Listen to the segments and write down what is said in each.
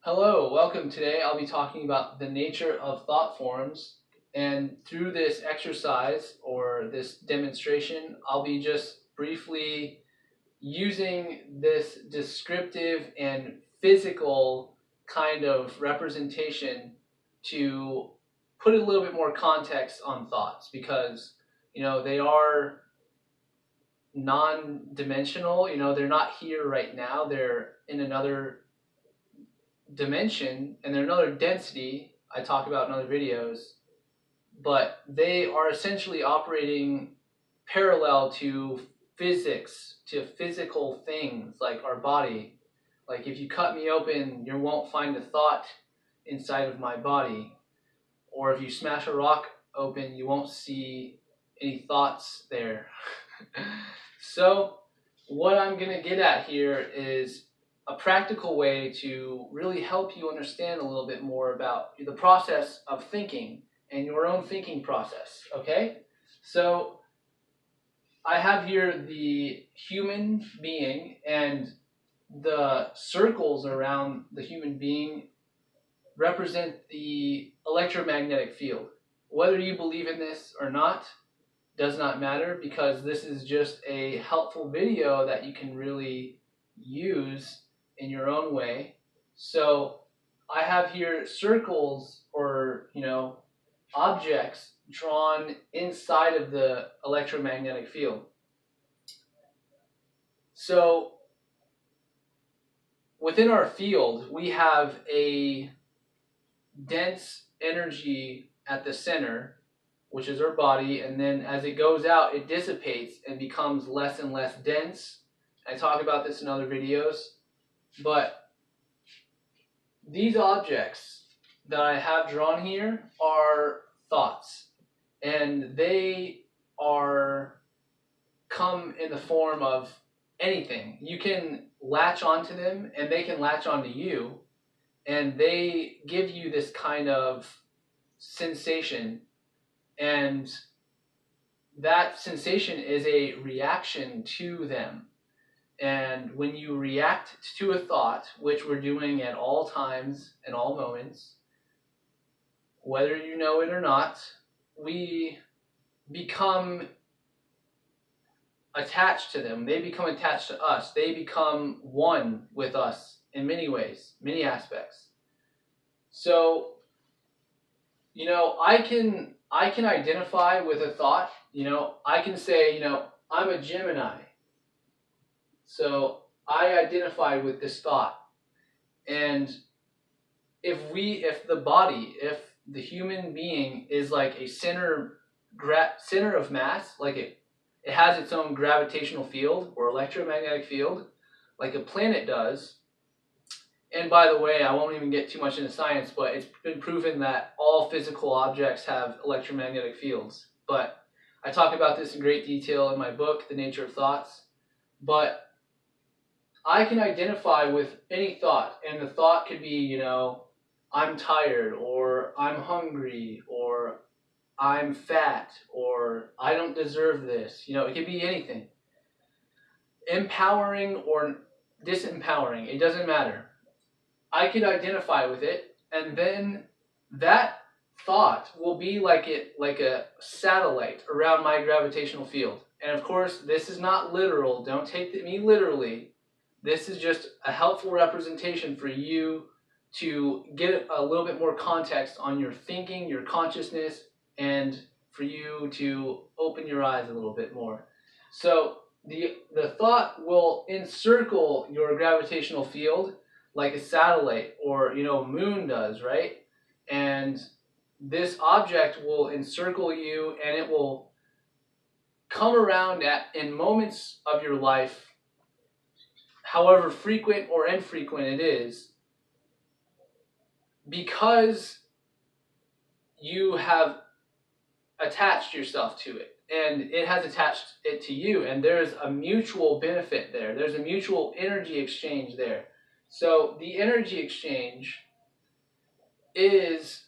Hello, welcome. Today I'll be talking about the nature of thought forms, and through this exercise or this demonstration, I'll be just briefly using this descriptive and physical kind of representation to put a little bit more context on thoughts because they are non-dimensional. They're not here right now, they're in another dimension and they're another density I talk about in other videos, but they are essentially operating parallel to physics, to physical things like our body. Like if you cut me open, you won't find a thought inside of my body. Or if you smash a rock open, you won't see any thoughts there. So what I'm going to get at here is a practical way to really help you understand a little bit more about the process of thinking and your own thinking process, okay? So I have here the human being, and the circles around the human being represent the electromagnetic field. Whether you believe in this or not does not matter, because this is just a helpful video that you can really use in your own way. So I have here circles or objects drawn inside of the electromagnetic field. So within our field, we have a dense energy at the center, which is our body, and then as it goes out, it dissipates and becomes less and less dense. I talk about this in other videos, but these objects that I have drawn here are thoughts, and they come in the form of anything. You can latch onto them and they can latch onto you, and they give you this kind of sensation, and that sensation is a reaction to them. And when you react to a thought, which we're doing at all times and all moments, whether you know it or not, we become attached to them. They become attached to us. They become one with us in many ways, many aspects. So, I can identify with a thought. I can say, I'm a Gemini. So I identify with this thought. And if the human being is like a center of mass, like it has its own gravitational field or electromagnetic field, like a planet does. And by the way, I won't even get too much into science, but it's been proven that all physical objects have electromagnetic fields. But I talk about this in great detail in my book, The Nature of Thoughts. But I can identify with any thought, and the thought could be, I'm tired, or I'm hungry, or I'm fat, or I don't deserve this. It could be anything. Empowering or disempowering, it doesn't matter. I could identify with it, and then that thought will be like a satellite around my gravitational field. And of course, this is not literal. Don't take me literally. This is just a helpful representation for you to get a little bit more context on your thinking, your consciousness, and for you to open your eyes a little bit more. So the thought will encircle your gravitational field like a satellite or moon does, right? And this object will encircle you, and it will come around in moments of your life, however frequent or infrequent it is, because you have attached yourself to it, and it has attached it to you, and there's a mutual benefit there. There's a mutual energy exchange there. So the energy exchange is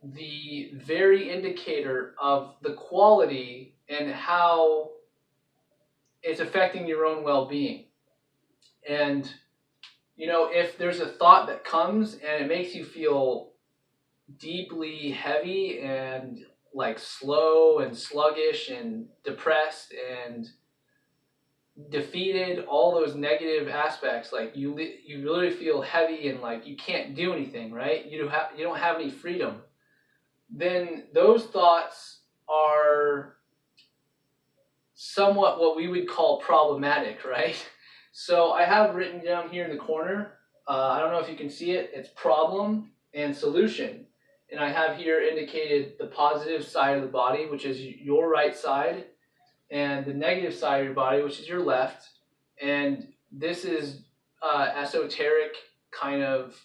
the very indicator of the quality and how it's affecting your own well-being. And you know, if there's a thought that comes and it makes you feel deeply heavy and like slow and sluggish and depressed and defeated, all those negative aspects, like you literally feel heavy and like you can't do anything, right? You don't have any freedom. Then those thoughts are somewhat what we would call problematic, right? So I have written down here in the corner, I don't know if you can see it, it's problem and solution. And I have here indicated the positive side of the body, which is your right side, and the negative side of your body, which is your left. And this is esoteric kind of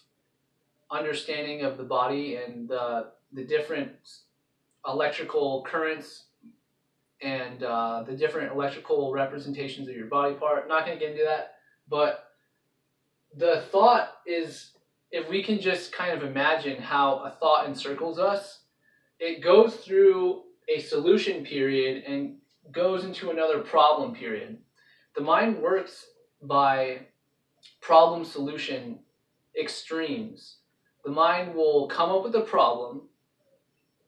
understanding of the body and the different electrical currents and the different electrical representations of your body part. I'm not going to get into that, but the thought is, if we can just kind of imagine how a thought encircles us, it goes through a solution period and goes into another problem period. The mind works by problem solution extremes. The mind will come up with a problem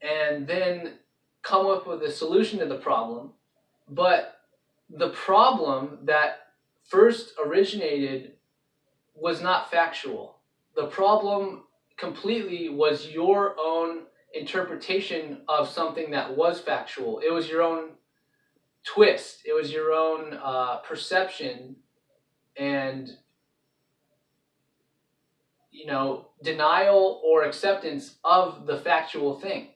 and then come up with a solution to the problem, but the problem that first originated was not factual. The problem completely was your own interpretation of something that was factual. It was your own twist. It was your own perception and, you know, denial or acceptance of the factual thing.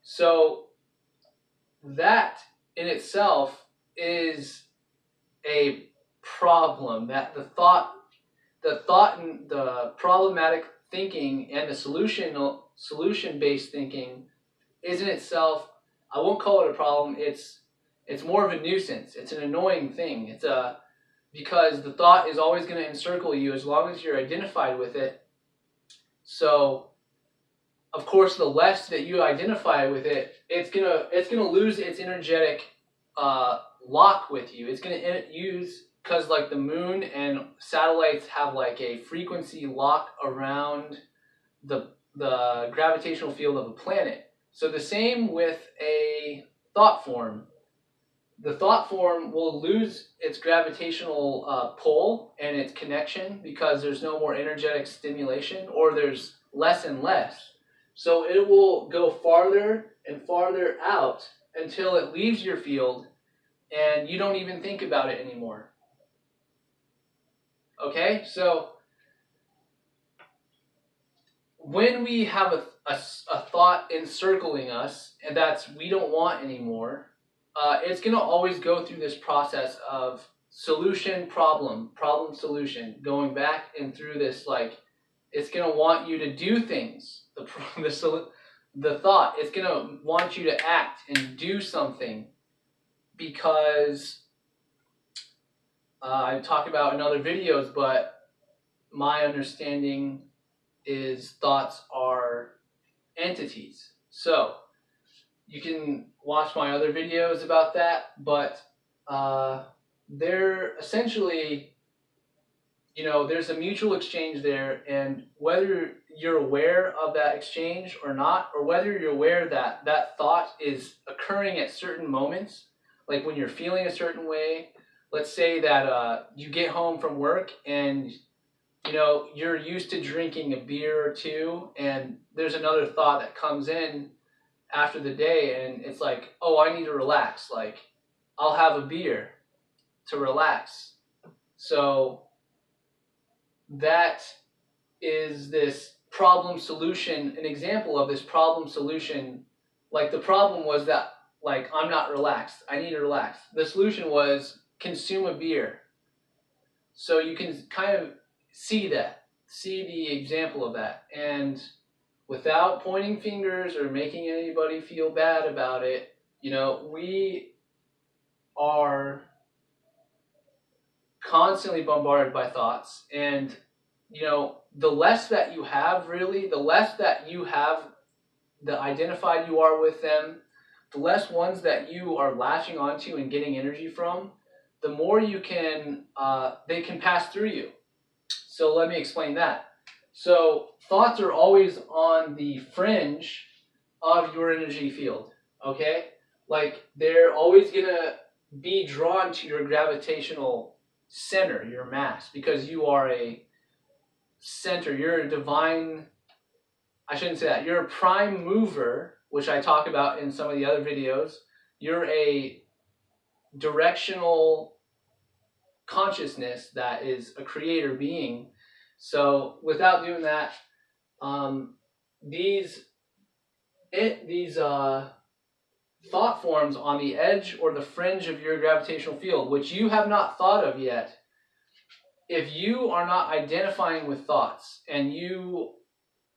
So that in itself is a problem. That the thought and the problematic thinking and the solution-based thinking is in itself, I won't call it a problem. It's more of a nuisance. It's an annoying thing. Because the thought is always going to encircle you as long as you're identified with it. So, of course, the less that you identify with it, it's gonna lose its energetic lock with you. It's gonna use, because like the moon and satellites have like a frequency lock around the gravitational field of a planet. So the same with a thought form. The thought form will lose its gravitational pull and its connection because there's no more energetic stimulation, or there's less and less. So it will go farther and farther out until it leaves your field and you don't even think about it anymore. Okay, so when we have a thought encircling us and that's we don't want anymore, it's going to always go through this process of solution, problem, solution, going back and through this, like, it's going to want you to do things. The thought, it's going to want you to act and do something because I talk about in other videos, but my understanding is thoughts are entities. So you can watch my other videos about that, but they're essentially, you know, there's a mutual exchange there, and whether you're aware of that exchange or not, or whether you're aware that that thought is occurring at certain moments, like when you're feeling a certain way. Let's say that you get home from work and, you know, you're used to drinking a beer or two, and there's another thought that comes in after the day, and it's like, oh, I need to relax. Like, I'll have a beer to relax. So that is this problem solution, an example of this problem solution. Like, the problem was that, like, I'm not relaxed. I need to relax. The solution was consume a beer. So you can kind of see the example of that. And without pointing fingers or making anybody feel bad about it, you know, we are constantly bombarded by thoughts. And, you know, the less that you have, really, the less that you have the identified you are with them, the less ones that you are latching onto and getting energy from, the more you can, they can pass through you. So let me explain that. So thoughts are always on the fringe of your energy field, okay? Like they're always gonna be drawn to your gravitational center, your mass, because you are a center, you're a divine, I shouldn't say that, you're a prime mover, which I talk about in some of the other videos. You're a directional consciousness that is a creator being. So without doing that, these thought forms on the edge or the fringe of your gravitational field, which you have not thought of yet, if you are not identifying with thoughts and you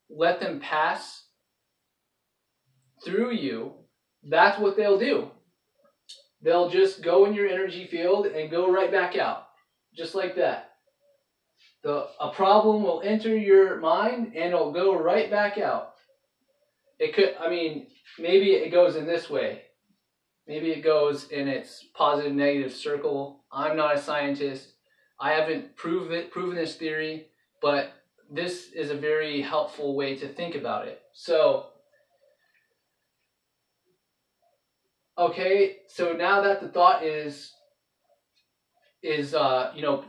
let them pass through you, that's what they'll do. They'll just go in your energy field and go right back out, just like that. A problem will enter your mind and it'll go right back out. It could, I mean, maybe it goes in this way. Maybe it goes in its positive negative circle. I'm not a scientist. I haven't proven this theory, but this is a very helpful way to think about it. So, okay, so now that the thought is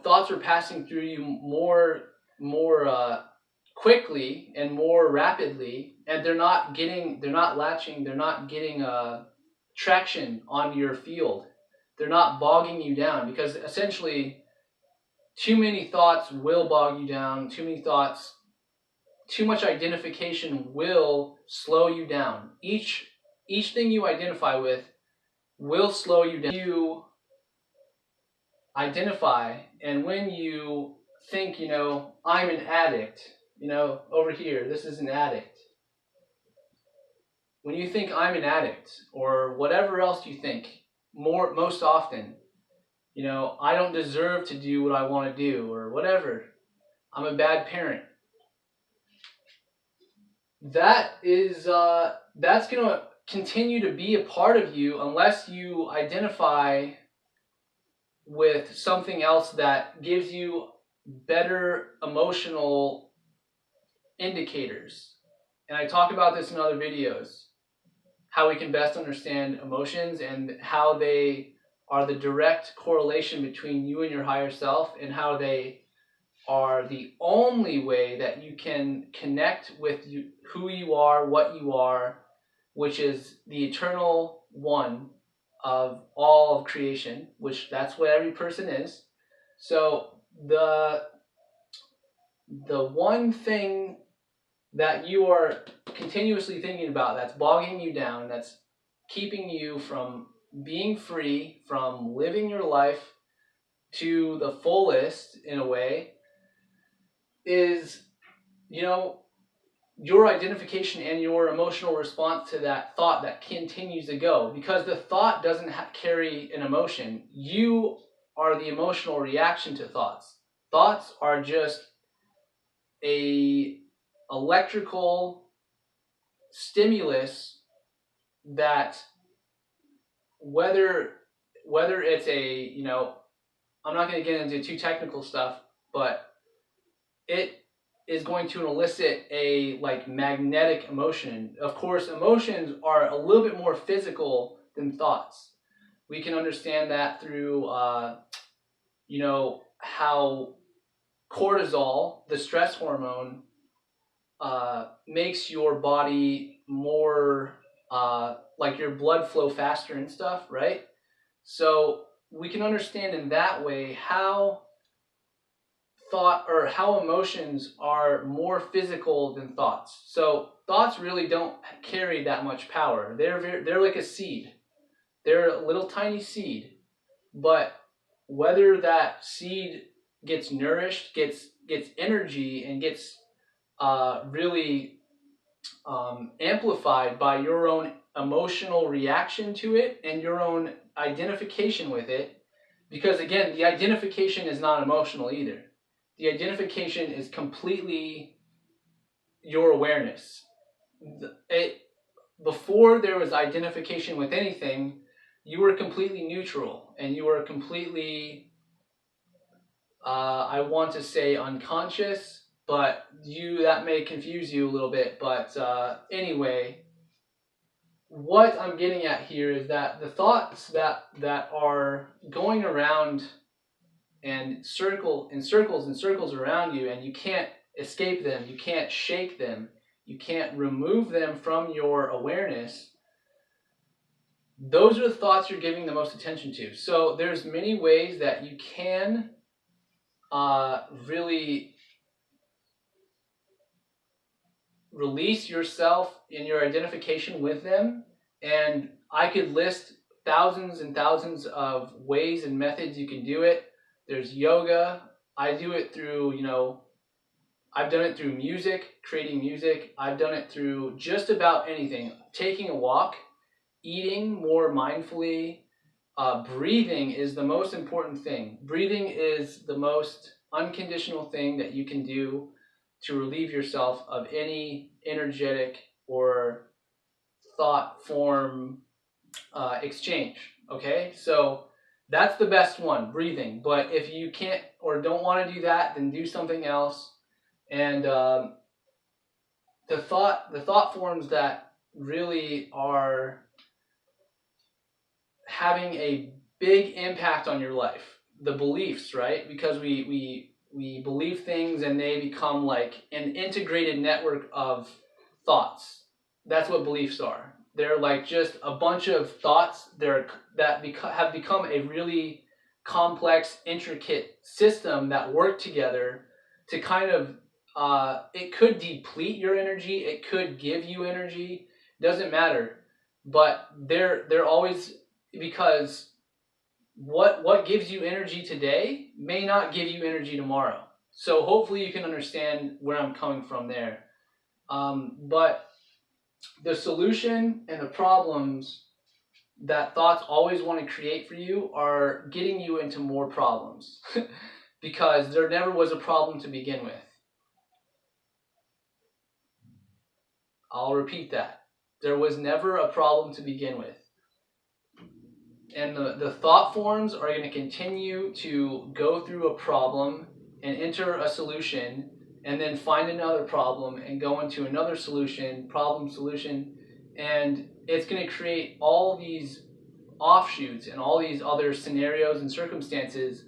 thoughts are passing through you more quickly and more rapidly, and they're not getting traction on your field. They're not bogging you down, because essentially too many thoughts will bog you down. Too much identification will slow you down. Each thing you identify with will slow you down. You identify, and when you think, I'm an addict, over here, this is an addict. When you think I'm an addict, or whatever else you think, most often, I don't deserve to do what I want to do, or whatever, I'm a bad parent. That's going to continue to be a part of you unless you identify with something else that gives you better emotional indicators. And I talk about this in other videos, how we can best understand emotions and how they are the direct correlation between you and your higher self, and how they are the only way that you can connect with who you are, what you are, which is the eternal one of all of creation, which that's what every person is. So the one thing that you are continuously thinking about, that's bogging you down, that's keeping you from being free, from living your life to the fullest in a way, is, your identification and your emotional response to that thought that continues to go. Because the thought doesn't carry an emotion. You are the emotional reaction to thoughts. Thoughts are just a electrical stimulus that, whether it's I'm not going to get into too technical stuff, but it is going to elicit a magnetic emotion. Of course, emotions are a little bit more physical than thoughts. We can understand that through how cortisol, the stress hormone, makes your body more your blood flow faster and stuff, right? So we can understand in that way how emotions are more physical than thoughts. So thoughts really don't carry that much power. They're like a seed. They're a little tiny seed, but whether that seed gets nourished, gets energy, and gets really amplified by your own emotional reaction to it and your own identification with it, because again, the identification is not emotional either. The identification is completely your awareness. Before there was identification with anything, you were completely neutral, and you were completely I want to say unconscious, but that may confuse you a little bit. But anyway, what I'm getting at here is that the thoughts that are going around and circles and circles around you, and you can't escape them, you can't shake them, you can't remove them from your awareness. Those are the thoughts you're giving the most attention to. So there's many ways that you can really release yourself in your identification with them. And I could list thousands and thousands of ways and methods you can do it. There's yoga. I do it through, I've done it through music, creating music. I've done it through just about anything. Taking a walk, eating more mindfully. Breathing is the most important thing. Breathing is the most unconditional thing that you can do to relieve yourself of any energetic or thought form exchange. Okay, so that's the best one, breathing. But if you can't or don't want to do that, then do something else. And the thought forms that really are having a big impact on your life, the beliefs, right? Because we believe things and they become like an integrated network of thoughts. That's what beliefs are. They're like just a bunch of thoughts have become a really complex, intricate system that work together to kind of it could deplete your energy, it could give you energy, doesn't matter. But they're always, because what gives you energy today may not give you energy tomorrow. So hopefully you can understand where I'm coming from there. But the solution and the problems that thoughts always want to create for you are getting you into more problems because there never was a problem to begin with. I'll repeat that. There was never a problem to begin with. And the thought forms are going to continue to go through a problem and enter a solution and then find another problem and go into another solution, problem, solution. And it's going to create all these offshoots and all these other scenarios and circumstances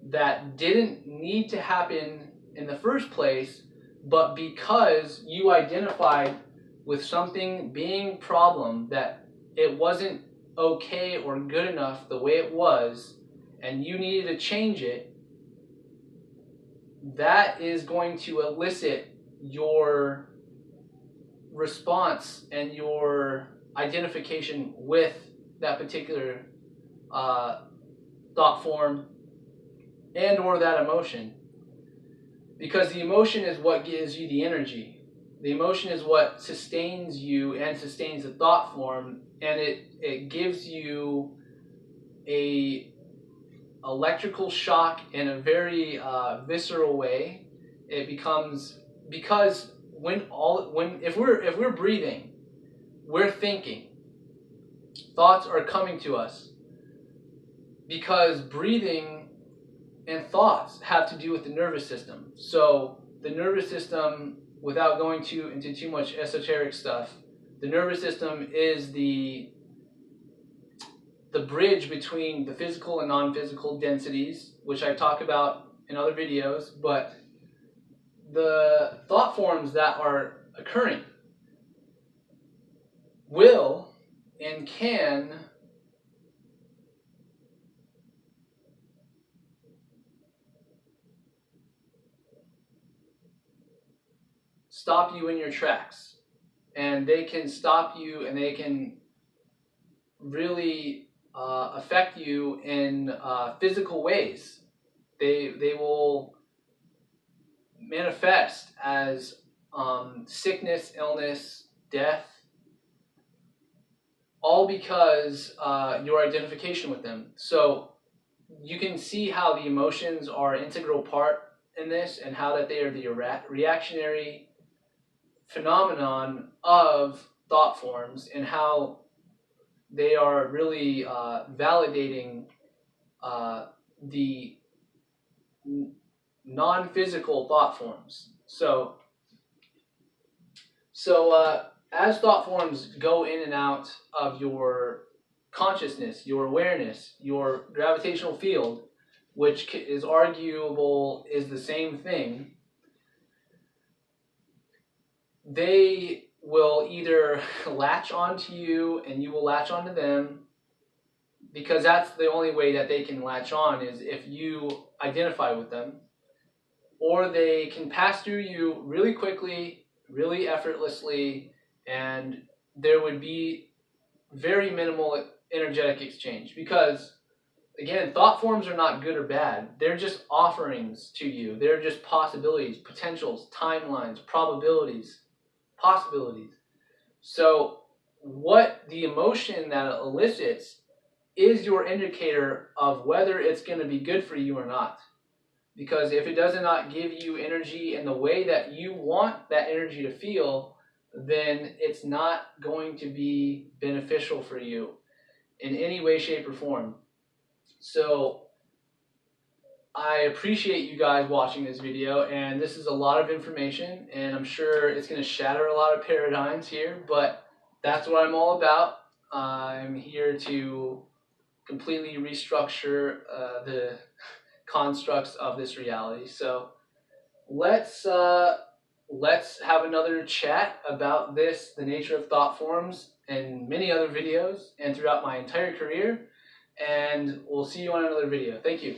that didn't need to happen in the first place, but because you identified with something being problem, that it wasn't okay or good enough the way it was, and you needed to change it, that is going to elicit your response and your identification with that particular thought form and or that emotion. Because the emotion is what gives you the energy. The emotion is what sustains you and sustains the thought form, and it gives you a electrical shock in a very visceral way. It becomes, because if we're breathing, we're thinking. Thoughts are coming to us because breathing and thoughts have to do with the nervous system. So the nervous system, without going into too much esoteric stuff, the nervous system is the bridge between the physical and non-physical densities, which I talk about in other videos. But the thought forms that are occurring will and can stop you in your tracks, and they can stop you, and they can really affect you in physical ways. They will manifest as sickness, illness, death, all because your identification with them. So you can see how the emotions are an integral part in this, and how that they are the reactionary phenomenon of thought forms, and how they are really validating the non-physical thought forms. So as thought forms go in and out of your consciousness, your awareness, your gravitational field, which is arguable is the same thing, they will either latch onto you and you will latch onto them, because that's the only way that they can latch on, is if you identify with them, or they can pass through you really quickly, really effortlessly, and there would be very minimal energetic exchange. Because again, thought forms are not good or bad. They're just offerings to you. They're just possibilities, potentials, timelines, probabilities, possibilities. So what the emotion that it elicits is your indicator of whether it's going to be good for you or not. Because if it does not give you energy in the way that you want that energy to feel, then it's not going to be beneficial for you in any way, shape, or form. So I appreciate you guys watching this video, and this is a lot of information, and I'm sure it's going to shatter a lot of paradigms here, but that's what I'm all about. I'm here to completely restructure the constructs of this reality. So let's have another chat about this, the nature of thought forms, and many other videos, and throughout my entire career. And we'll see you on another video. Thank you.